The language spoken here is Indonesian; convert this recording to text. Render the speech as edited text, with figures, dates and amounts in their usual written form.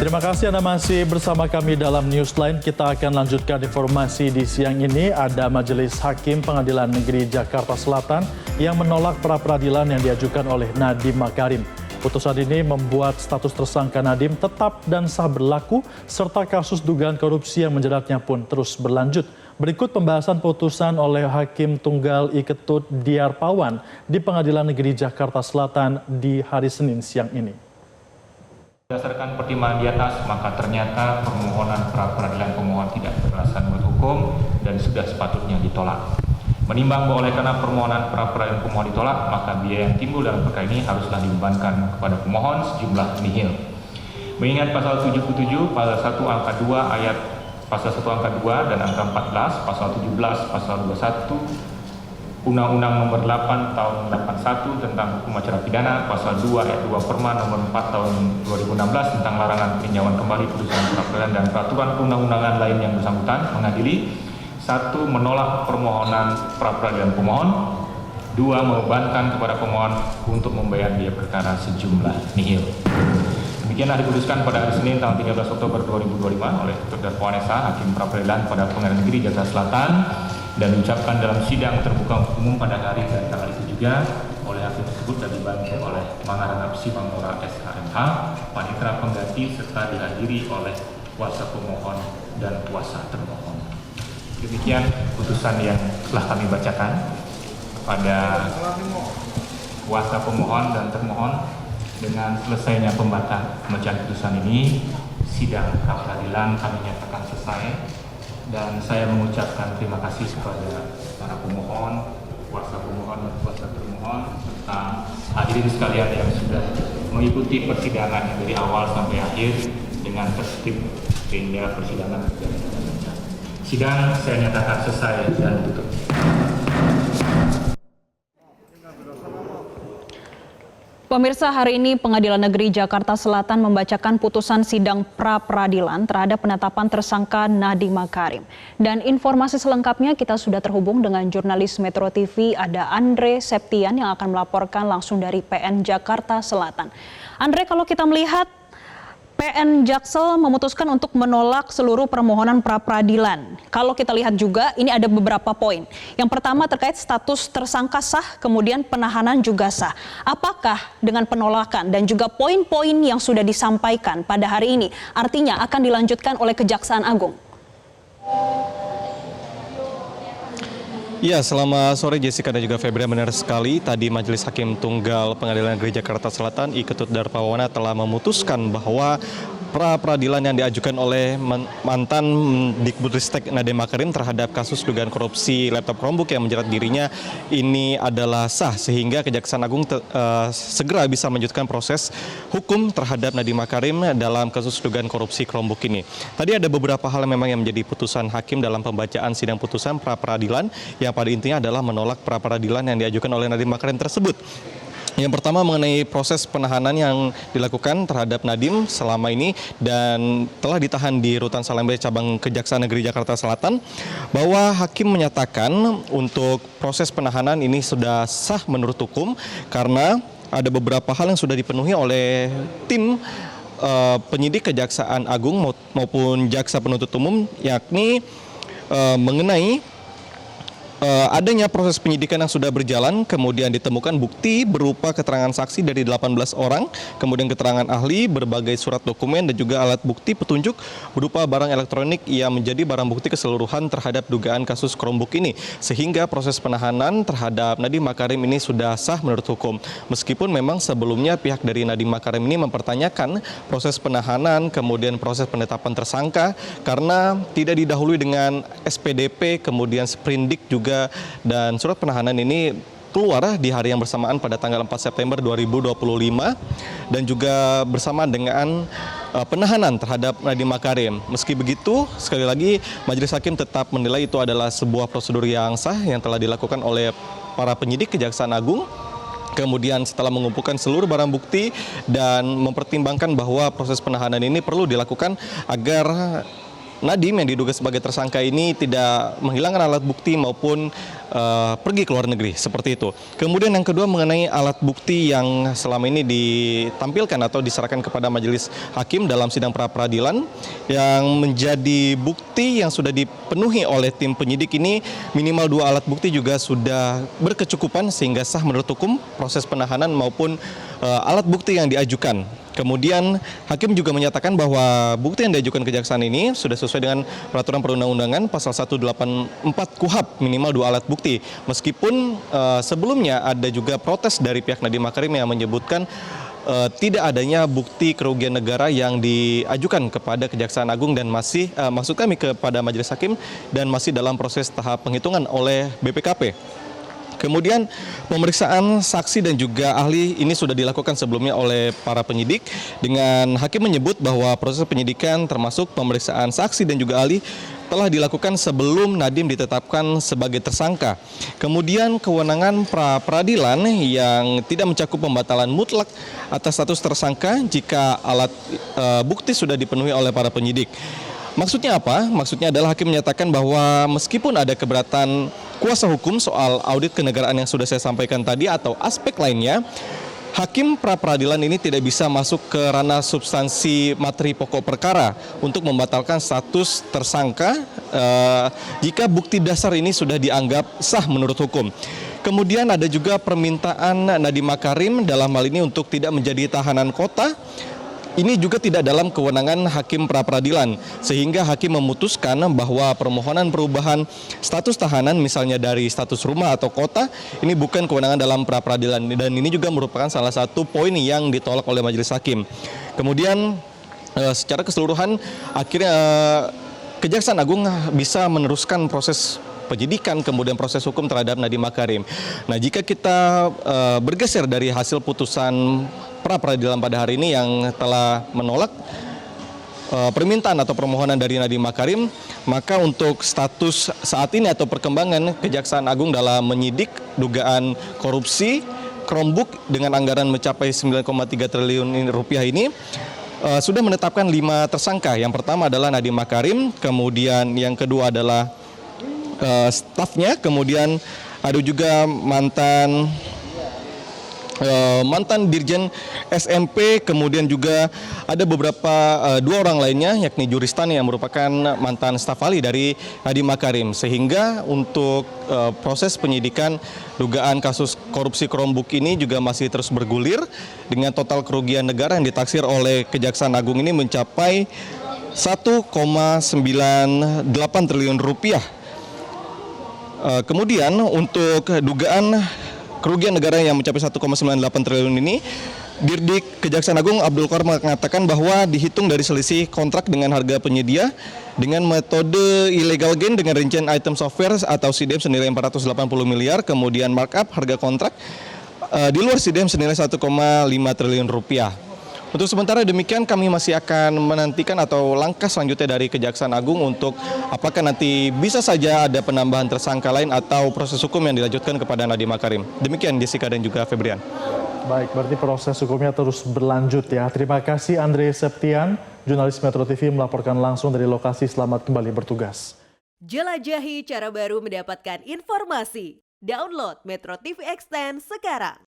Terima kasih Anda masih bersama kami dalam Newsline. Kita akan lanjutkan informasi di siang ini. Ada Majelis Hakim Pengadilan Negeri Jakarta Selatan yang menolak pra-peradilan yang diajukan oleh Nadiem Makarim. Putusan ini membuat status tersangka Nadiem tetap dan sah berlaku, serta kasus dugaan korupsi yang menjeratnya pun terus berlanjut. Berikut pembahasan putusan oleh Hakim Tunggal I Ketut Diarpawan di Pengadilan Negeri Jakarta Selatan di hari Senin siang ini. Berdasarkan pertimbangan di atas, maka ternyata permohonan pra-peradilan pemohon tidak beralasan menurut hukum dan sudah sepatutnya ditolak. Menimbang bahwa oleh karena permohonan pra-peradilan pemohon ditolak, maka biaya yang timbul dalam perkara ini haruslah dibebankan kepada pemohon sejumlah nihil. Mengingat pasal 77, pasal 1 angka 2 ayat pasal 1 angka 2 dan angka 14, pasal 17, pasal 21, Undang-Undang Nomor 8 Tahun 81 tentang Hukum Acara Pidana, Pasal 2 Ayat 2 Perma Nomor 4 Tahun 2016 tentang larangan peninjauan kembali putusan pra-peradilan dan peraturan perundang-undangan lain yang bersangkutan mengadili: 1. Menolak permohonan pra-peradilan pemohon. 2. Membebankan kepada pemohon untuk membayar biaya perkara sejumlah nihil. Demikianlah diputuskan pada hari Senin tanggal 13 Oktober 2025 oleh Terdakwa Vanessa, Hakim Pra-Peradilan pada Pengadilan Negeri Jakarta Selatan, dan diucapkan dalam sidang terbuka umum pada hari dan tanggal itu juga oleh hakim tersebut dan dibantu oleh Mangarana Simangora SHMH, panitera pengganti, serta dihadiri oleh kuasa pemohon dan kuasa termohon. Demikian putusan yang telah kami bacakan pada kuasa pemohon dan termohon. Dengan selesainya pembacaan putusan ini, sidang pra-peradilan kami nyatakan selesai. Dan saya mengucapkan terima kasih kepada para pemohon, kuasa pemohon dan kuasa termohon, serta hadirin sekalian yang sudah mengikuti persidangan dari awal sampai akhir dengan tertib sehingga persidangan berjalan dengan lancar. Sidang saya nyatakan selesai dan tutup. Pemirsa, hari ini Pengadilan Negeri Jakarta Selatan membacakan putusan sidang pra-peradilan terhadap penetapan tersangka Nadiem Makarim. Dan informasi selengkapnya kita sudah terhubung dengan jurnalis Metro TV, ada Andre Septian yang akan melaporkan langsung dari PN Jakarta Selatan. Andre, kalau kita melihat PN Jaksel memutuskan untuk menolak seluruh permohonan pra-peradilan. Kalau kita lihat juga ini ada beberapa poin. Yang pertama terkait status tersangka sah, kemudian penahanan juga sah. Apakah dengan penolakan dan juga poin-poin yang sudah disampaikan pada hari ini artinya akan dilanjutkan oleh Kejaksaan Agung? Ya, selamat sore Jessica dan juga Febri. Benar sekali, tadi Majelis Hakim Tunggal Pengadilan Negeri Jakarta Selatan I Ketut Diarpawan telah memutuskan bahwa pra-peradilan yang diajukan oleh mantan Dikbudristek Nadiem Makarim terhadap kasus dugaan korupsi laptop Chromebook yang menjerat dirinya ini adalah sah, sehingga Kejaksaan Agung segera bisa melanjutkan proses hukum terhadap Nadiem Makarim dalam kasus dugaan korupsi Chromebook ini. Tadi ada beberapa hal yang memang yang menjadi putusan hakim dalam pembacaan sidang putusan pra-peradilan yang pada intinya adalah menolak pra-peradilan yang diajukan oleh Nadiem Makarim tersebut. Yang pertama mengenai proses penahanan yang dilakukan terhadap Nadiem selama ini dan telah ditahan di Rutan Salemba Cabang Kejaksaan Negeri Jakarta Selatan, bahwa hakim menyatakan untuk proses penahanan ini sudah sah menurut hukum karena ada beberapa hal yang sudah dipenuhi oleh tim penyidik Kejaksaan Agung maupun Jaksa Penuntut Umum, yakni mengenai adanya proses penyidikan yang sudah berjalan, kemudian ditemukan bukti berupa keterangan saksi dari 18 orang, kemudian keterangan ahli, berbagai surat dokumen, dan juga alat bukti petunjuk berupa barang elektronik yang menjadi barang bukti keseluruhan terhadap dugaan kasus Chromebook ini. Sehingga proses penahanan terhadap Nadiem Makarim ini sudah sah menurut hukum. Meskipun memang sebelumnya pihak dari Nadiem Makarim ini mempertanyakan proses penahanan, kemudian proses penetapan tersangka, karena tidak didahului dengan SPDP, kemudian sprindik juga, dan surat penahanan ini keluar di hari yang bersamaan pada tanggal 4 September 2025 dan juga bersamaan dengan penahanan terhadap Nadiem Makarim. Meski begitu, sekali lagi Majelis Hakim tetap menilai itu adalah sebuah prosedur yang sah yang telah dilakukan oleh para penyidik Kejaksaan Agung. Kemudian setelah mengumpulkan seluruh barang bukti dan mempertimbangkan bahwa proses penahanan ini perlu dilakukan agar Nadiem yang diduga sebagai tersangka ini tidak menghilangkan alat bukti maupun pergi ke luar negeri, seperti itu. Kemudian yang kedua mengenai alat bukti yang selama ini ditampilkan atau diserahkan kepada majelis hakim dalam sidang pra-peradilan, yang menjadi bukti yang sudah dipenuhi oleh tim penyidik ini minimal 2 alat bukti juga sudah berkecukupan sehingga sah menurut hukum proses penahanan maupun alat bukti yang diajukan. Kemudian hakim juga menyatakan bahwa bukti yang diajukan kejaksaan ini sudah sesuai dengan peraturan perundang-undangan pasal 184 KUHP minimal 2 alat bukti. Meskipun sebelumnya ada juga protes dari pihak Nadiem Makarim yang menyebutkan tidak adanya bukti kerugian negara yang diajukan kepada Kejaksaan Agung dan masih maksud kami kepada majelis hakim dan masih dalam proses tahap penghitungan oleh BPKP. Kemudian pemeriksaan saksi dan juga ahli ini sudah dilakukan sebelumnya oleh para penyidik dengan hakim menyebut bahwa proses penyidikan termasuk pemeriksaan saksi dan juga ahli telah dilakukan sebelum Nadiem ditetapkan sebagai tersangka. Kemudian kewenangan pra-peradilan yang tidak mencakup pembatalan mutlak atas status tersangka jika alat bukti sudah dipenuhi oleh para penyidik. Maksudnya apa? Maksudnya adalah hakim menyatakan bahwa meskipun ada keberatan kuasa hukum soal audit kenegaraan yang sudah saya sampaikan tadi atau aspek lainnya, hakim pra-peradilan ini tidak bisa masuk ke ranah substansi materi pokok perkara untuk membatalkan status tersangka jika bukti dasar ini sudah dianggap sah menurut hukum. Kemudian ada juga permintaan Nadiem Makarim dalam hal ini untuk tidak menjadi tahanan kota. Ini juga tidak dalam kewenangan hakim pra-peradilan, sehingga hakim memutuskan bahwa permohonan perubahan status tahanan misalnya dari status rumah atau kota, ini bukan kewenangan dalam pra-peradilan, dan ini juga merupakan salah satu poin yang ditolak oleh majelis hakim. Kemudian secara keseluruhan akhirnya Kejaksaan Agung bisa meneruskan proses penyidikan kemudian proses hukum terhadap Nadiem Makarim. Nah, jika kita bergeser dari hasil putusan pra-peradilan pada hari ini yang telah menolak permintaan atau permohonan dari Nadiem Makarim, maka untuk status saat ini atau perkembangan Kejaksaan Agung dalam menyidik dugaan korupsi Chromebook dengan anggaran mencapai 9,3 triliun rupiah ini sudah menetapkan 5 tersangka. Yang pertama adalah Nadiem Makarim, kemudian yang kedua adalah stafnya, kemudian ada juga mantan Dirjen SMP, kemudian juga ada beberapa 2 orang lainnya yakni Juristani yang merupakan mantan staf ahli dari Nadiem Makarim, sehingga untuk proses penyidikan dugaan kasus korupsi Chromebook ini juga masih terus bergulir dengan total kerugian negara yang ditaksir oleh Kejaksaan Agung ini mencapai 1,98 triliun rupiah. Kemudian untuk dugaan kerugian negara yang mencapai 1,98 triliun ini, Dirdik Kejaksaan Agung Abdul Qor mengatakan bahwa dihitung dari selisih kontrak dengan harga penyedia dengan metode illegal gain dengan rincian item software atau CDM senilai 480 miliar, kemudian markup harga kontrak di luar CDM senilai 1,5 triliun rupiah. Untuk sementara demikian, kami masih akan menantikan atau langkah selanjutnya dari Kejaksaan Agung untuk apakah nanti bisa saja ada penambahan tersangka lain atau proses hukum yang dilanjutkan kepada Nadiem Makarim. Demikian Jessica dan juga Febrian. Baik, berarti proses hukumnya terus berlanjut ya. Terima kasih Andre Septian, jurnalis Metro TV melaporkan langsung dari lokasi. Selamat kembali bertugas. Jelajahi cara baru mendapatkan informasi. Download Metro TV Extend sekarang.